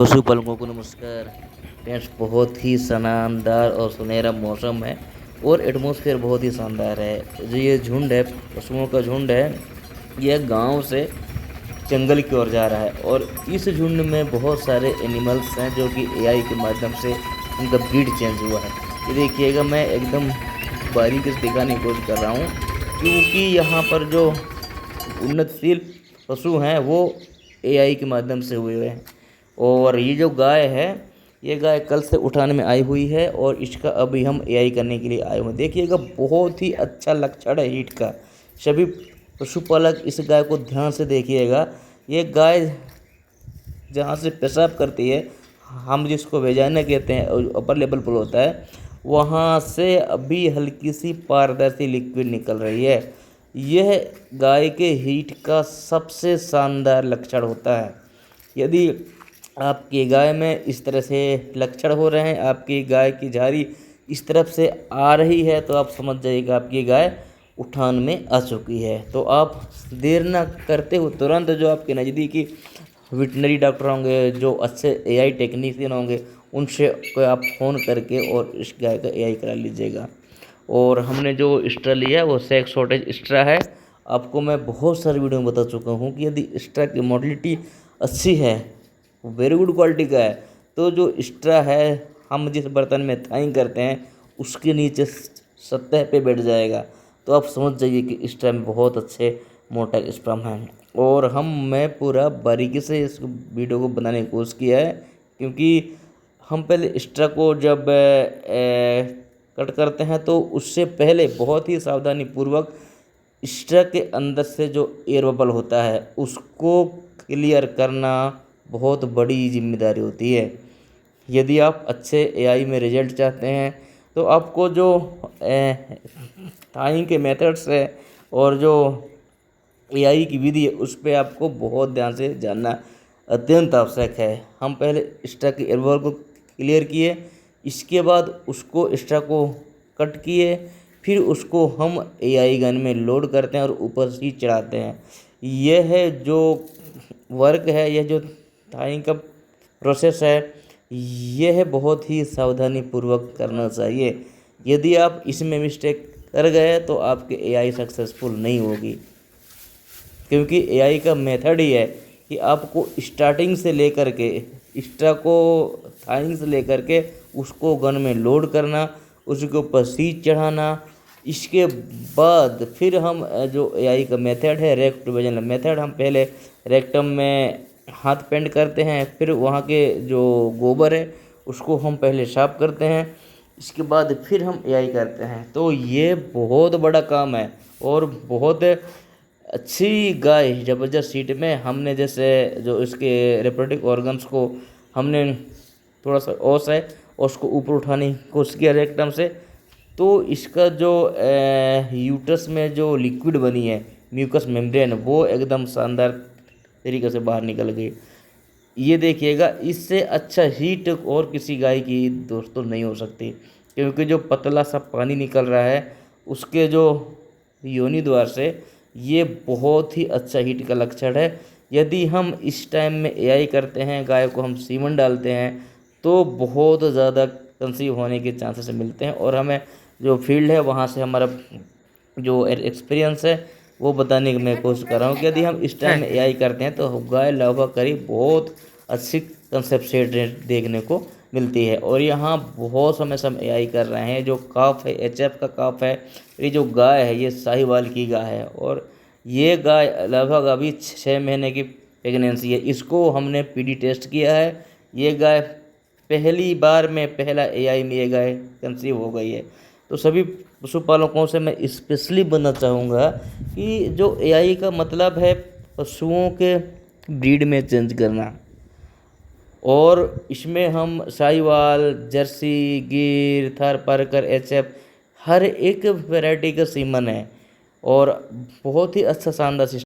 पशुपालकों को नमस्कार फ्रेंड्स। बहुत ही शानदार और सुनहरा मौसम है और एटमॉस्फेयर बहुत ही शानदार है। जो ये झुंड है, पशुओं का झुंड है, यह गांव से जंगल की ओर जा रहा है और इस झुंड में बहुत सारे एनिमल्स हैं जो कि एआई के माध्यम से उनका ब्रीड चेंज हुआ है। ये देखिएगा, मैं एकदम बारीकी से दिखाने की कोशिश कर रहा हूँ क्योंकि यहाँ पर जो उन्नतशील पशु हैं वो एआई के माध्यम से हुए हैं। और ये जो गाय है, ये गाय कल से उठाने में आई हुई है और इसका अभी हम एआई करने के लिए आए हुए हैं। देखिएगा, बहुत ही अच्छा लक्षण है हीट का। सभी पशुपालक इस गाय को ध्यान से देखिएगा। ये गाय जहाँ से पेशाब करती है, हम जिसको वेजाइना कहते हैं, अपर लेवल पर होता है, वहाँ से अभी हल्की सी पारदर्शी लिक्विड निकल रही है। यह गाय के हीट का सबसे शानदार लक्षण होता है। यदि आपकी गाय में इस तरह से लक्षण हो रहे हैं, आपकी गाय की झाड़ी इस तरफ से आ रही है, तो आप समझ जाइएगा आपकी गाय उठान में आ चुकी है। तो आप देर ना करते हो, तुरंत जो आपके नज़दीकी वेटनरी डॉक्टर होंगे, जो अच्छे एआई टेक्नीशियन होंगे, उनसे को आप फ़ोन करके और इस गाय का एआई करा लीजिएगा। और हमने जो एक्स्ट्रा लिया है वो सेक्स शॉर्टेज एक्स्ट्रा है। आपको मैं बहुत सारी वीडियो में बता चुका हूँ कि यदि एक्स्ट्रा की मॉडलिटी अच्छी है, वेरी गुड क्वालिटी का है, तो जो एक्स्ट्रा है हम जिस बर्तन में थाई करते हैं उसके नीचे सतह पे बैठ जाएगा। तो आप समझ जाइए कि एक्स्ट्रा में बहुत अच्छे मोटा स्पर्म हैं। और मैं पूरा बारीकी से इस वीडियो को बनाने की कोशिश किया है क्योंकि हम पहले एक्स्ट्रा को जब कट करते हैं तो उससे पहले बहुत ही सावधानी पूर्वक एक्स्ट्रा के अंदर से जो एयर बबल होता है उसको क्लियर करना बहुत बड़ी जिम्मेदारी होती है। यदि आप अच्छे एआई में रिजल्ट चाहते हैं तो आपको जो टाइम के मेथड्स है और जो एआई की विधि है उस पर आपको बहुत ध्यान से जानना अत्यंत आवश्यक है। हम पहले एक्स्ट्रा के एयर बबल को क्लियर किए, इसके बाद उसको एक्स्ट्रा को कट किए, फिर उसको हम एआई गन में लोड करते हैं और ऊपर से चढ़ाते हैं। यह है जो वर्क है, यह जो थाइंग का प्रोसेस है, यह बहुत ही सावधानी पूर्वक करना चाहिए। यदि आप इसमें मिस्टेक कर गए तो आपके एआई सक्सेसफुल नहीं होगी, क्योंकि एआई का मेथड ही है कि आपको स्टार्टिंग से लेकर के एक्स्ट्रा को थाइंग से लेकर के उसको गन में लोड करना, उसके ऊपर सीज चढ़ाना, इसके बाद फिर हम जो एआई का मेथड है रेक्ट टू वेजाइनल मेथड, हम पहले रेक्टम में हाथ पेंट करते हैं, फिर वहाँ के जो गोबर है उसको हम पहले साफ करते हैं, इसके बाद फिर हम एआई करते हैं। तो ये बहुत बड़ा काम है और बहुत अच्छी गाय ज़बरदस्त सीट में हमने जैसे जो इसके रिप्रोडक्टिव ऑर्गन्स को हमने थोड़ा सा ओस है और उसको ऊपर उठाने की कोशिश किया रेक्टम से, तो इसका जो यूट्रस में जो लिक्विड बनी है म्यूकस मेम्ब्रेन, वो एकदम शानदार तरीके से बाहर निकल गई। ये देखिएगा, इससे अच्छा हीट और किसी गाय की दोस्तों नहीं हो सकती, क्योंकि जो पतला सा पानी निकल रहा है उसके जो योनि द्वार से, ये बहुत ही अच्छा हीट का लक्षण है। यदि हम इस टाइम में एआई करते हैं, गाय को हम सीमन डालते हैं, तो बहुत ज़्यादा कंसीव होने के चांसेस मिलते हैं। और हमें जो फील्ड है वहाँ से हमारा जो एक्सपीरियंस है वो बताने की मैं कोशिश कर रहा हूँ कि यदि हम इस टाइम में एआई करते हैं तो गाय लगभग करीब बहुत अच्छी कंसेप्ट देखने को मिलती है। और यहाँ बहुत समय से हम एआई कर रहे हैं। जो काफ है, एचएफ का काफ है, ये जो गाय है ये साहिवाल की गाय है और ये गाय लगभग अभी 6 महीने की प्रेगनेंसी है। इसको हमने पीडी टेस्ट किया है। ये गाय पहली बार में पहला एआई में ये गाय कंसीव हो गई है। तो सभी पशुपालकों से मैं स्पेशली बनना चाहूँगा कि जो एआई का मतलब है पशुओं के ब्रीड में चेंज करना, और इसमें हम साहिवाल, जर्सी, गिर, थारपारकर, एचएफ हर एक वैरायटी का सीमन है और बहुत ही अच्छा शानदार